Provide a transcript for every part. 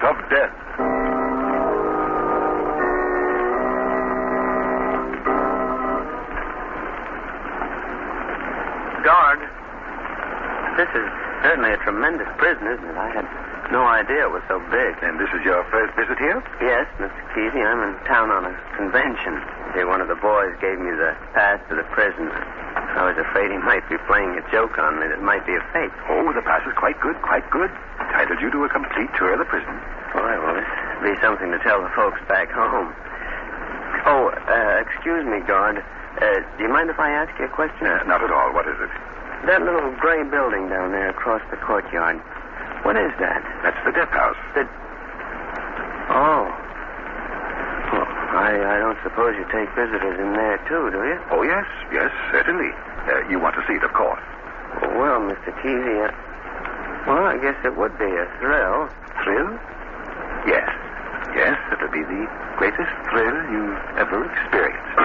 of death. Guard, this is certainly a tremendous prison, isn't it? I had no idea it was so big. And this is your first visit here? Yes, Mr. Kesey, I'm in town on a convention. See, one of the boys gave me the pass to the prison. I was afraid he might be playing a joke on me that might be a fake. Oh, the pass is quite good, quite good. Entitled you to a complete tour of the prison. Boy, well, this will be something to tell the folks back home. Oh, excuse me, guard. Do you mind if I ask you a question? Not at all. What is it? That little gray building down there across the courtyard. What is that? That's the death house. Oh. Well, I don't suppose you take visitors in there, too, do you? Oh, yes, certainly. You want to see it, of course. Well, Mr. Kesey, well, I guess it would be a thrill. Thrill? Yes, it would be the greatest thrill you've ever experienced.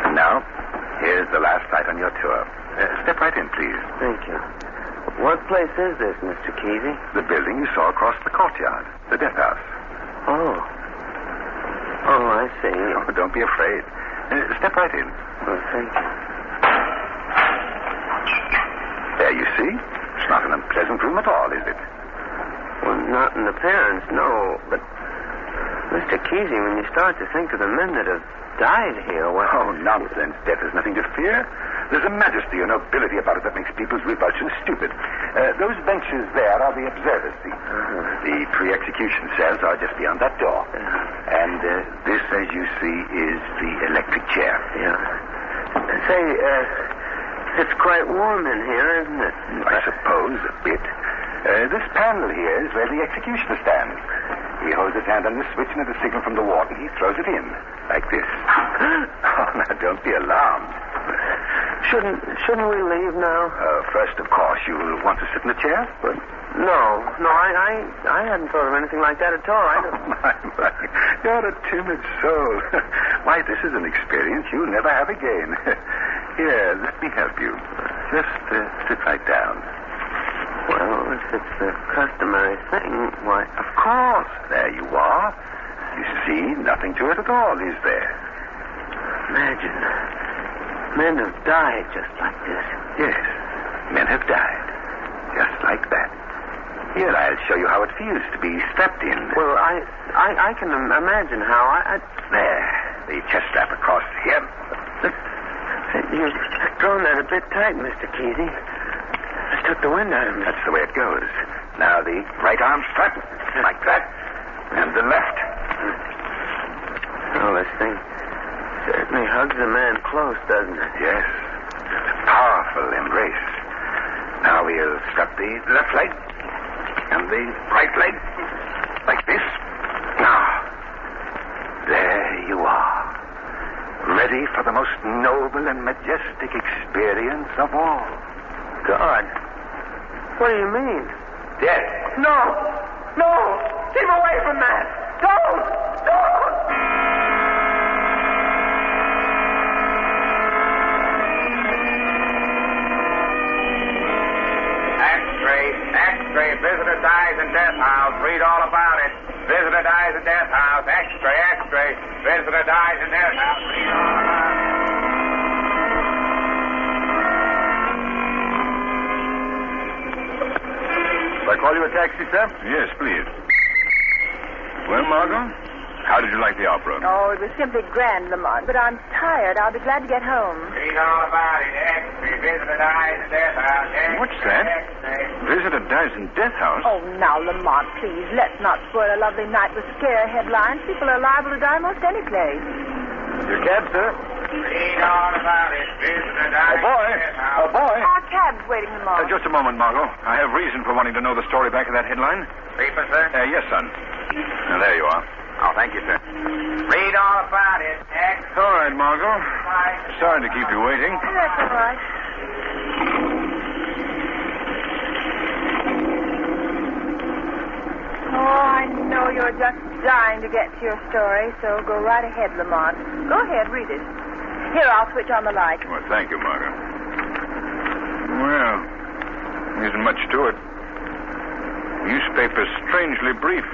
And now, here's the last site on your tour. Step right in, please. Thank you. What place is this, Mr. Kesey? The building you saw across the courtyard. The death house. Oh, I see. Oh, don't be afraid. Step right in. Oh, thank you. There, you see? It's not an unpleasant room at all, is it? Well, not in appearance, no. But, Mr. Kesey, when you start to think of the men that have died here, well... Oh, nonsense. Death is nothing to fear. There's a majesty and nobility about it that makes people's revulsion stupid. Those benches there are the observers' seats. The pre-execution cells are just beyond that door. And this, as you see, is the electric chair. Yeah. Say, it's quite warm in here, isn't it? I suppose a bit. This panel here is where the executioner stands. He holds his hand on the switch, and at a signal from the warden, he throws it in, like this. Oh, now, don't be alarmed. Shouldn't we leave now? First, of course, you'll want to sit in the chair? But no, I hadn't thought of anything like that at all. My. You're a timid soul. Why, this is an experience you'll never have again. Here, let me help you. Just sit right down. Well, if it's the customary thing, why... Of course. There you are. You see, nothing to it at all, is there? Imagine. Men have died just like this. Yes, men have died. Just like that. Here, I'll show you how it feels to be strapped in. Well, I can imagine how. There, the chest strap across here. You've drawn that a bit tight, Mr. Kesey. Just took the wind out of me. That's the way it goes. Now the right arm strap, like that. And the left. Oh, this thing certainly hugs a man close, doesn't it? Yes. It's a powerful embrace. Now we'll strap the left leg and the right leg like this. Now, there you are. Ready for the most noble and majestic experience of all. God. What do you mean? Death. No! Keep away from that! Don't! X-ray, visitor dies in death house. Read all about it. Visitor dies in death house. X-ray, visitor dies in death house. Read all about it. Shall I call you a taxi, sir? Yes, please. Well, Margot, how did you like the opera? Oh, it was simply grand, Lamont, but I'm tired. I'll be glad to get home. Read all about it. X-ray, visitor dies in death house. X-ray, What's that? X-ray. Visitor dies in death house? Oh, now, Lamont, please, let's not spoil a lovely night with scare headlines. People are liable to die most any place. Your cab, sir? Read all about it. Visitor dies A boy. in death house. A boy. Our cab's waiting, Lamont. Just a moment, Margot. I have reason for wanting to know the story back of that headline. Paper, sir? Yes, son. Now, there you are. Oh, thank you, sir. Read all about it. X. All right, Margot. Sorry to keep you waiting. Oh, that's all right. Oh, I know you're just dying to get to your story, so go right ahead, Lamont. Go ahead, read it. Here, I'll switch on the light. Well, thank you, Margot. Well, isn't much to it. Newspaper's strangely brief.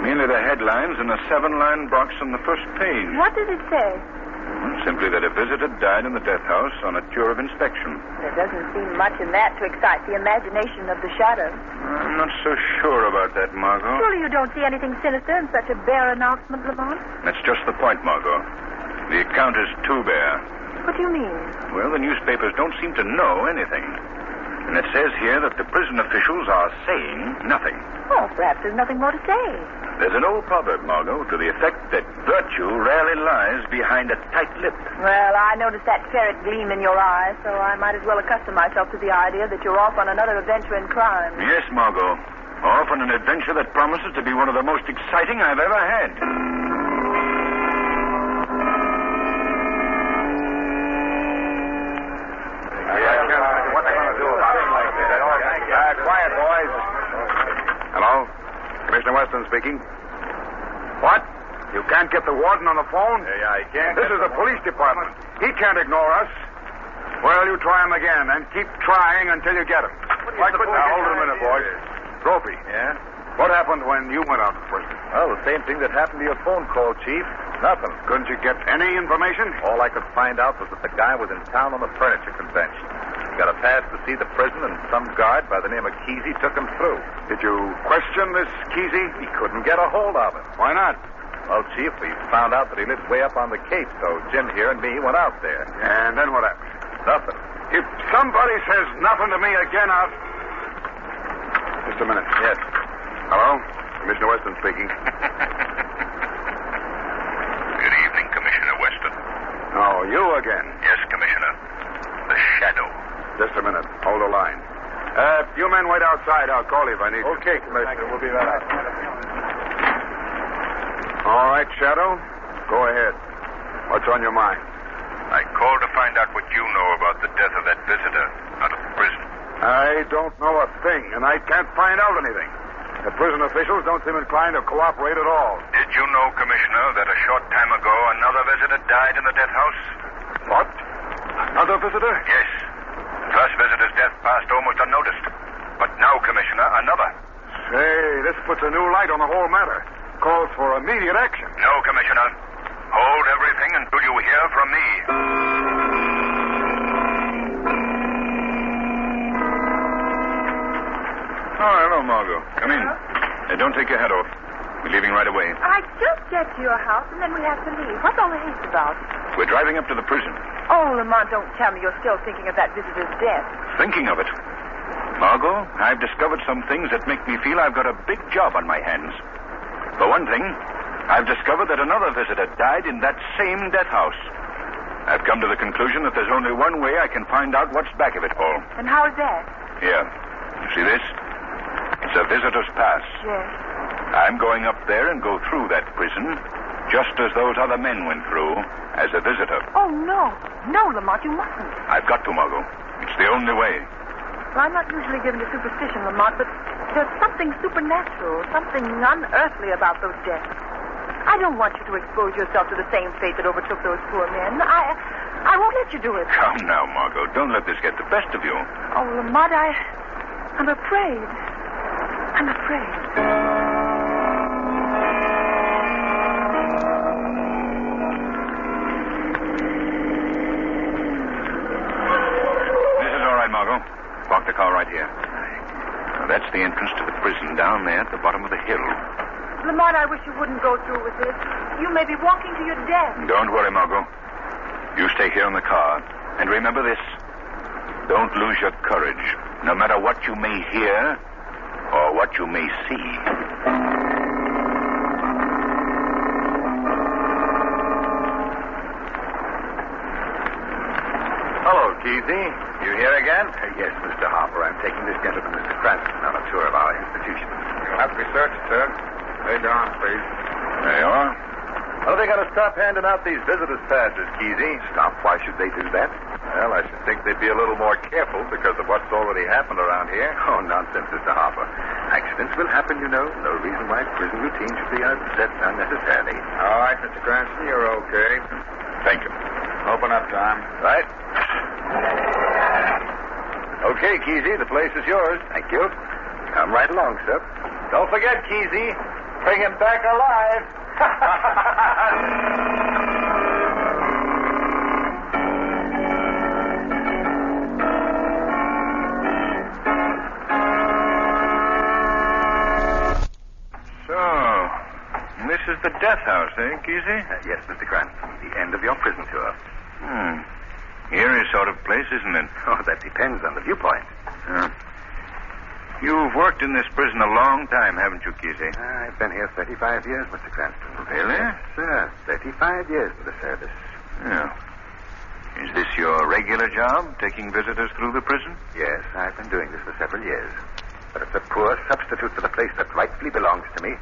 Merely the headlines and a 7-line box on the first page. What does it say? Well, simply that a visitor died in the death house on a tour of inspection. There doesn't seem much in that to excite the imagination of the shadow. I'm not so sure about that, Margot. Surely you don't see anything sinister in such a bare announcement, Lamont? That's just the point, Margot. The account is too bare. What do you mean? Well, the newspapers don't seem to know anything. And it says here that the prison officials are saying nothing. Oh, perhaps there's nothing more to say. There's an old proverb, Margot, to the effect that virtue rarely lies behind a tight lip. Well, I noticed that ferret gleam in your eye, so I might as well accustom myself to the idea that you're off on another adventure in crime. Yes, Margot. Off on an adventure that promises to be one of the most exciting I've ever had. What they going to do about it like this? Quiet, boys. Hello? Commissioner Weston speaking. What? You can't get the warden on the phone? Yeah, I can't. This is the police department. He can't ignore us. Well, you try him again, and keep trying until you get him. Now, hold it a minute, boys. Gropey. Yeah? What happened when you went out to prison? Well, the same thing that happened to your phone call, Chief. Nothing. Couldn't you get any information? All I could find out was that the guy was in town on the furniture convention. He got a pass to see the prison, and some guard by the name of Kesey took him through. Did you question this Kesey? He couldn't get a hold of him. Why not? Well, Chief, we found out that he lived way up on the Cape, so Jim here and me went out there. And then what happened? Nothing. If somebody says nothing to me again, I'll... Just a minute. Yes. Hello? Commissioner Weston speaking. Good evening, Commissioner Weston. Oh, you again. Yes, Commissioner. The Shadow. Just a minute. Hold the line. You men wait outside. I'll call you if I need you. Okay, Commissioner. We'll be right out. All right, Shadow. Go ahead. What's on your mind? I called to find out what you know about the death of that visitor out of the prison. I don't know a thing, and I can't find out anything. The prison officials don't seem inclined to cooperate at all. Did you know, Commissioner, that a short time ago another visitor died in the death house? What? Another visitor? Yes. The first visitor's death passed almost unnoticed. But now, Commissioner, another. Say, this puts a new light on the whole matter. Calls for immediate action. No, Commissioner. Hold everything until you hear from me. Oh, hello, Margot. Come in. Don't take your hat off. We're leaving right away. I just get to your house, and then we have to leave. What's all the haste about? We're driving up to the prison. Oh, Lamont, don't tell me you're still thinking of that visitor's death. Thinking of it. Margot, I've discovered some things that make me feel I've got a big job on my hands. For one thing, I've discovered that another visitor died in that same death house. I've come to the conclusion that there's only one way I can find out what's back of it all. And how is that? Here. You see this? It's a visitor's pass. Yes. I'm going up there and go through that prison, just as those other men went through, as a visitor. Oh, no. No, Lamont, you mustn't. I've got to, Margot. It's the only way. Well, I'm not usually given to superstition, Lamont, but there's something supernatural, something unearthly about those deaths. I don't want you to expose yourself to the same fate that overtook those poor men. I won't let you do it. Come now, Margot. Don't let this get the best of you. Oh, Lamont, I'm afraid. I'm afraid. This is all right, Margot. Park the car right here. Now, that's the entrance to the prison down there at the bottom of the hill. Lamont, I wish you wouldn't go through with this. You may be walking to your death. Don't worry, Margot. You stay here in the car. And remember this. Don't lose your courage, no matter what you may hear or what you may see. Hello, Kesey. You here again? Yes, Mr. Harper. I'm taking this gentleman, Mr. Cranston, on a tour of our institution. You'll have to be searched, sir. Lay down, please. There you are. Well, they got to stop handing out these visitors' passes, Kesey. Stop? Why should they do that? Well, I should think they'd be a little more careful because of what's already happened around here. Oh, nonsense, Mr. Harper. Accidents will happen, you know. No reason why prison routine should be upset unnecessarily. All right, Mr. Cranston, you're okay. Thank you. Open up, Tom. Right. Okay, Kesey, the place is yours. Thank you. Come right along, sir. Don't forget, Kesey. Bring him back alive. So, this is the death house, eh, Kesey? Yes, Mr. Cranston. The end of your prison tour. Eerie sort of place, isn't it? Oh, that depends on the viewpoint. You've worked in this prison a long time, haven't you, Kesey? I've been here 35 years, Mr. Cranston. Really? Yes, sir. 35 years for the service. Yeah. Is this your regular job, taking visitors through the prison? Yes, I've been doing this for several years. But it's a poor substitute for the place that rightfully belongs to me.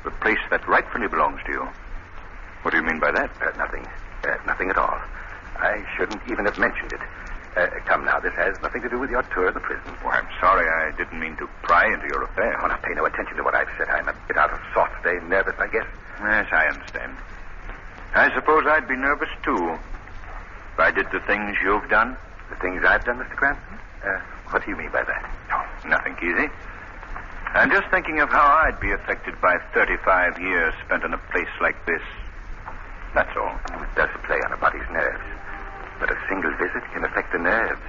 The place that rightfully belongs to you? What do you mean by that? Nothing. Nothing at all. I shouldn't even have mentioned it. Come now, this has nothing to do with your tour of the prison. Oh, I'm sorry. I didn't mean to pry into your affairs. Oh, now pay no attention to what I've said. I'm a bit out of sorts today, nervous, I guess. Yes, I understand. I suppose I'd be nervous, too, if I did the things you've done. The things I've done, Mr. Cranston? What do you mean by that? Oh, nothing, Kesey. I'm just thinking of how I'd be affected by 35 years spent in a place like this. That's all. It does play on a body's nerves. But a single visit can affect the nerves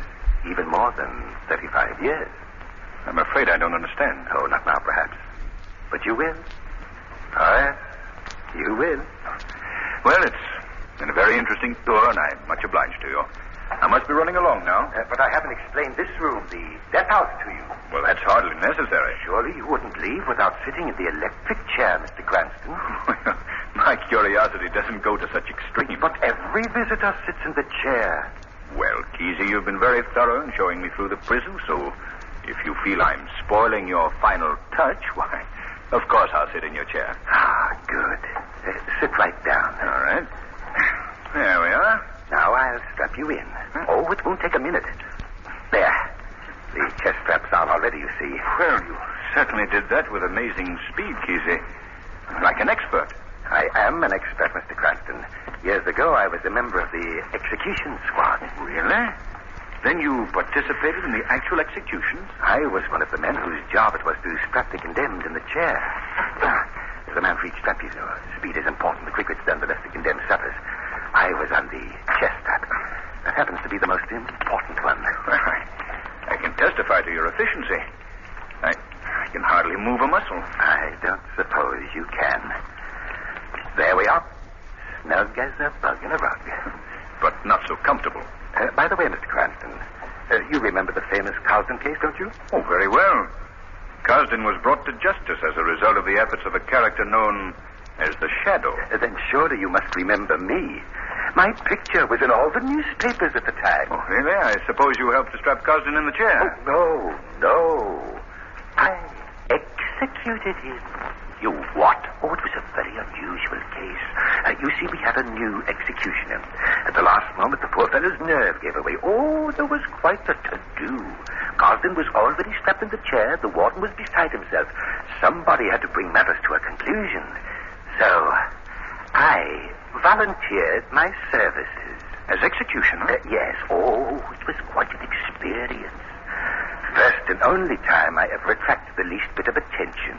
even more than 35 years. I'm afraid I don't understand. Oh, not now, perhaps. But you will. Oh, yes. You will. Well, it's been a very interesting tour, and I'm much obliged to you. I must be running along now. But I haven't explained this room, the death house, to you. Well, that's hardly necessary. Surely you wouldn't leave without sitting in the electric chair, Mr. Cranston. My curiosity doesn't go to such extremes. But every visitor sits in the chair. Well, Kesey, you've been very thorough in showing me through the prison, so if you feel I'm spoiling your final touch, why, of course I'll sit in your chair. Ah, good. Sit right down. All right. There we are. Now I'll strap you in. Oh, it won't take a minute. There. The chest strap's on already, you see. Well, you certainly did that with amazing speed, Kesey. Like an expert. I am an expert, Mr. Cranston. Years ago, I was a member of the execution squad. Really? Then you participated in the actual executions? I was one of the men whose job it was to strap the condemned in the chair. There's a man for each strap, you know. Speed is important. The quicker it's done, the less the condemned suffers. I was on the chest strap. That happens to be the most important one. Well, I can testify to your efficiency. I can hardly move a muscle. I don't suppose you can. There we are. Snug as a bug in a rug. But not so comfortable. By the way, Mr. Cranston, you remember the famous Cosden case, don't you? Oh, very well. Cosden was brought to justice as a result of the efforts of a character known as the Shadow. Then surely you must remember me. My picture was in all the newspapers at the time. Oh, really? I suppose you helped to strap Cosden in the chair. Oh, no. I executed him. You what? Oh, it was a very unusual case. You see, we had a new executioner. At the last moment, the poor fellow's nerve gave away. Oh, there was quite a to-do. Cosden was already strapped in the chair. The warden was beside himself. Somebody had to bring matters to a conclusion. So, I volunteered my services. As executioner? Yes. Oh, it was quite an experience. First and only time I ever attracted the least bit of attention.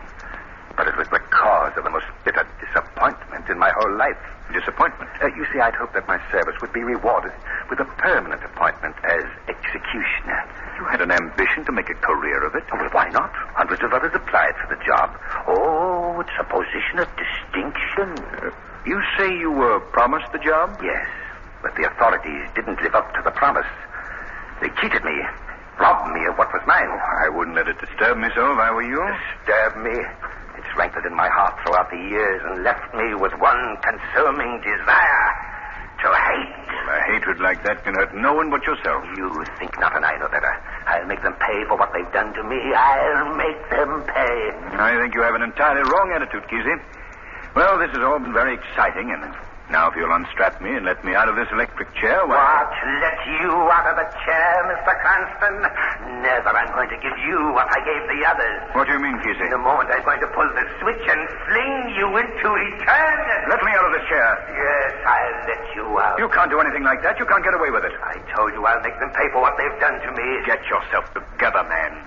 But it was the cause of the most bitter disappointment in my whole life. Disappointment? You see, I'd hoped that my service would be rewarded with a permanent appointment as executioner. You had an ambition to make a career of it? Oh, well, why not? Hundreds of others applied for the job. Oh, it's a position of distinction. You say you were promised the job? Yes, but the authorities didn't live up to the promise. They cheated me, robbed me of what was mine. Oh, I wouldn't let it disturb me so if I were you. Disturb me? It's rankled in my heart throughout the years and left me with one consuming desire: to hate. Well, a hatred like that can hurt no one but yourself. You think not, and I know better. I'll make them pay for what they've done to me. I'll make them pay. I think you have an entirely wrong attitude, Kesey. Well, this has all been very exciting, and Now, if you'll unstrap me and let me out of this electric chair, why... What? Let you out of the chair, Mr. Cranston? Never. I'm going to give you what I gave the others. What do you mean, Kesey? In a moment, I'm going to pull the switch and fling you into eternity. Let me out of this chair. Yes, I'll let you out. You can't do anything like that. You can't get away with it. I told you I'll make them pay for what they've done to me. Get yourself together, man.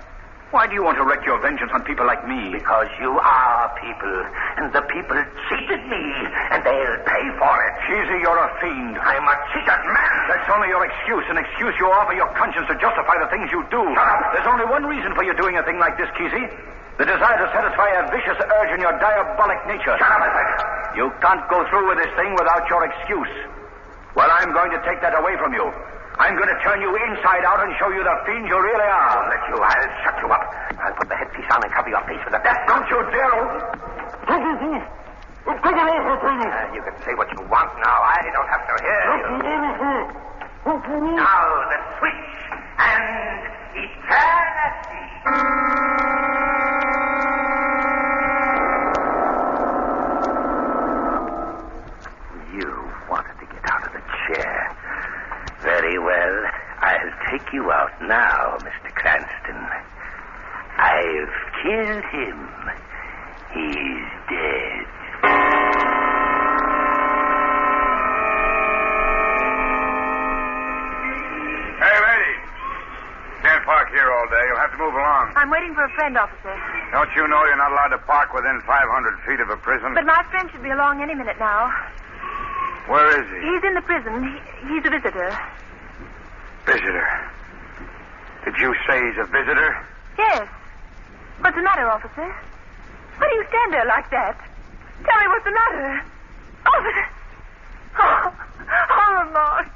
Why do you want to wreak your vengeance on people like me? Because you are people, and the people cheated me, and they'll pay for it. Kesey, you're a fiend. I'm a cheated man. That's only your excuse, an excuse you offer your conscience to justify the things you do. Shut up. There's only one reason for you doing a thing like this, Kesey. The desire to satisfy a vicious urge in your diabolic nature. Shut up, I said. You can't go through with this thing without your excuse. Well, I'm going to take that away from you. I'm going to turn you inside out and show you the fiend you really are. I'll let you. I'll shut you up. I'll put the headpiece on and cover your face with a death. Don't you dare! You can say what you want now. I don't have to hear you. Now the switch and eternity. You wanted to get out of the chair. Very well. I'll take you out now, Mr. Cranston. I've killed him. He's dead. Hey, lady. Can't park here all day. You'll have to move along. I'm waiting for a friend, officer. Don't you know you're not allowed to park within 500 feet of a prison? But my friend should be along any minute now. Where is he? He's in the prison. He's a visitor. Visitor. Did you say he's a visitor? Yes. What's the matter, officer? Why do you stand there like that? Tell me what's the matter. Officer! Oh, Lamont.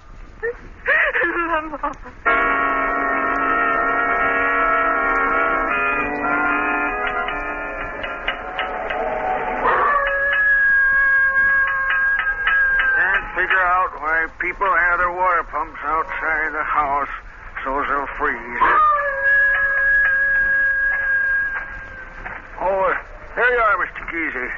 Lamont. Figure out why people have their water pumps outside the house so they'll freeze. Oh, there you are, Mr. Kesey.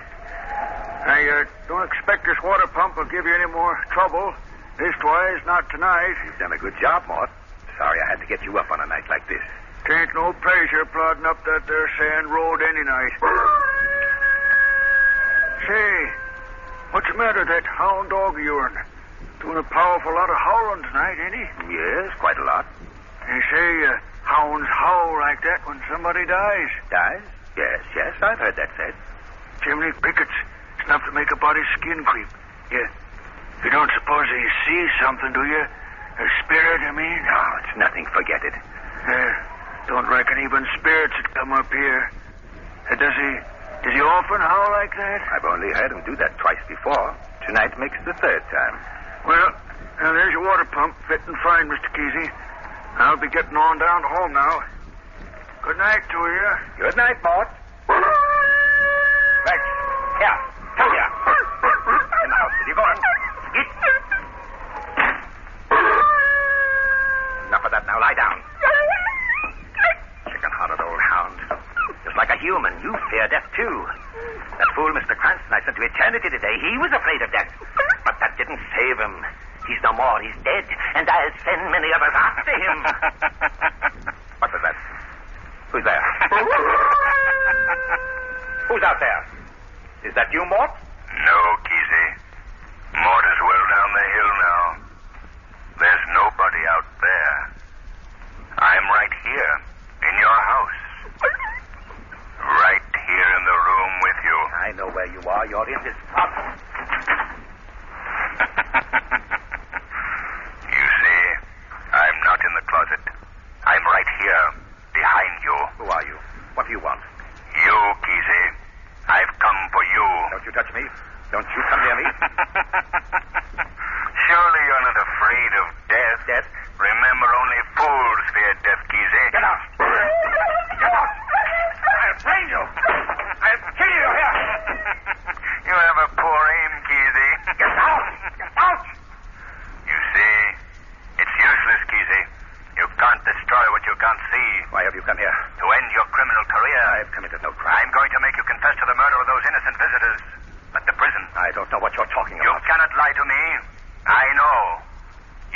I don't expect this water pump will give you any more trouble. Leastwise, not tonight. You've done a good job, Mort. Sorry I had to get you up on a night like this. Tain't no pleasure plodding up that there sand road any night. Say, what's the matter with that hound dog of yourn? Doing a powerful lot of howling tonight, ain't he? Yes, quite a lot. They say hounds howl like that when somebody dies. Dies? Yes, I've heard that said. Chimney crickets. It's enough to make a body's skin creep. You don't suppose he sees something, do you? A spirit, I mean? No, it's nothing. Forget it. Don't reckon even spirits would come up here. Does he often howl like that? I've only heard him do that twice before. Tonight makes the third time. Well, there's your water pump, fit and fine, Mr. Kesey. I'll be getting on down to home now. Good night to you. Good night, Mort. Rex, here. Come here. In the house with you. Go on. Get. Enough of that now. Lie down. Chicken-hearted old hound. Just like a human, you fear death, too. That fool, Mr. Cranston, I sent to eternity today. He was afraid of death. But that didn't save him. He's no more. He's dead. And I'll send many others after him. What was that? Who's there? Who's out there? Is that you, Mort? No, Kesey. Mort is well down the hill now. There's nobody out there. I'm right here, in your house. Right here in the room with you. I know where you are. You're in this pub. You see, I'm not in the closet. I'm right here, behind you. Who are you? What do you want? You, Kesey. I've come for you. Don't you touch me. Don't you come near me. Surely you're not afraid of death. Death? Remember, only fools fear death, Kesey. Get out. Get out. I'll brain you. I'll kill you here. You have a poor aim, Kesey. Get out. Get out. You see, it's useless, Kesey. You can't destroy what you can't see. Why have you come here? To end your criminal career. I've committed no crime. I'm going to make you confess to the murder of those innocent visitors at the prison. I'd don't know what you're talking You about. cannot lie to me. I know.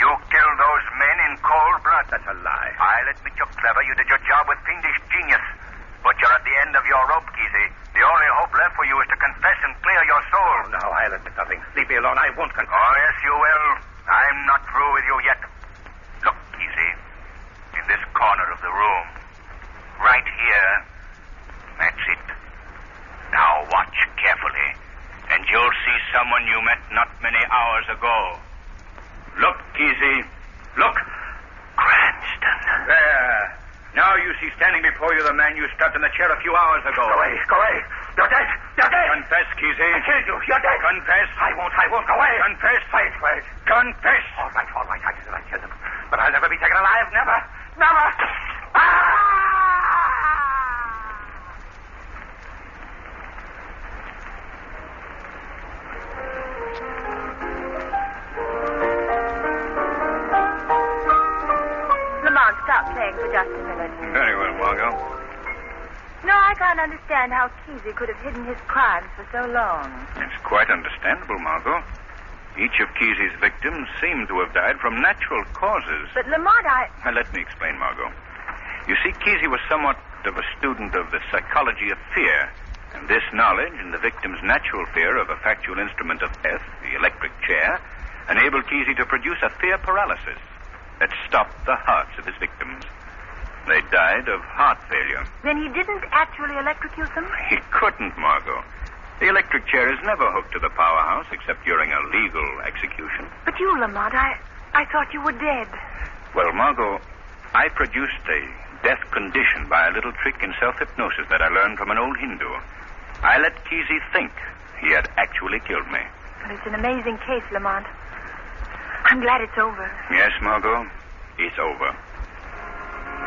You killed those men in cold blood. That's a lie. I'll admit you're clever. You did your job with fiendish genius. But you're at the end of your rope, Kesey. The only hope left for you is to confess and clear your soul. Oh, no, I'll admit nothing. Leave me alone. I won't confess. Oh, yes, you will. I'm not through with you yet. Look, Kesey. In this corner of the room. Right here. That's it. Now watch carefully. And you'll see someone you met not many hours ago. Look, Kesey. Look. Cranston. There. Now you see standing before you the man you stabbed in the chair a few hours ago. Go away. Go away. You're dead. You're dead. Confess, Kesey. I killed you. You're dead. Confess. I won't. Go away. Confess. Wait. Confess. All right. I did it. I killed him. But I'll never be taken alive. Never. Lamont, stop playing for just a minute. Very well, Margot. No, I can't understand how Kesey could have hidden his crimes for so long. It's quite understandable, Margot. Each of Kesey's victims seemed to have died from natural causes. But Lamont, Now, let me explain, Margot. You see, Kesey was somewhat of a student of the psychology of fear. And this knowledge and the victim's natural fear of a factual instrument of death, the electric chair, enabled Kesey to produce a fear paralysis that stopped the hearts of his victims. They died of heart failure. Then he didn't actually electrocute them? He couldn't, Margot. The electric chair is never hooked to the powerhouse except during a legal execution. But you, Lamont, I thought you were dead. Well, Margot, I produced a death condition by a little trick in self-hypnosis that I learned from an old Hindu. I let Kesey think he had actually killed me. Well, it's an amazing case, Lamont. I'm glad it's over. Yes, Margot, it's over.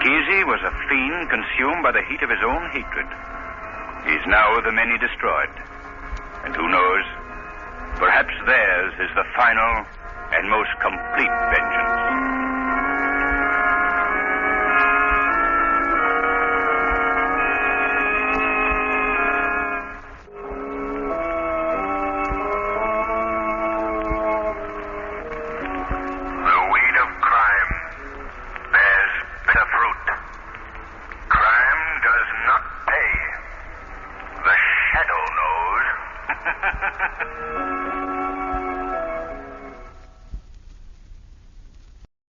Kesey was a fiend consumed by the heat of his own hatred. He's now the many destroyed. And who knows, perhaps theirs is the final and most complete vengeance.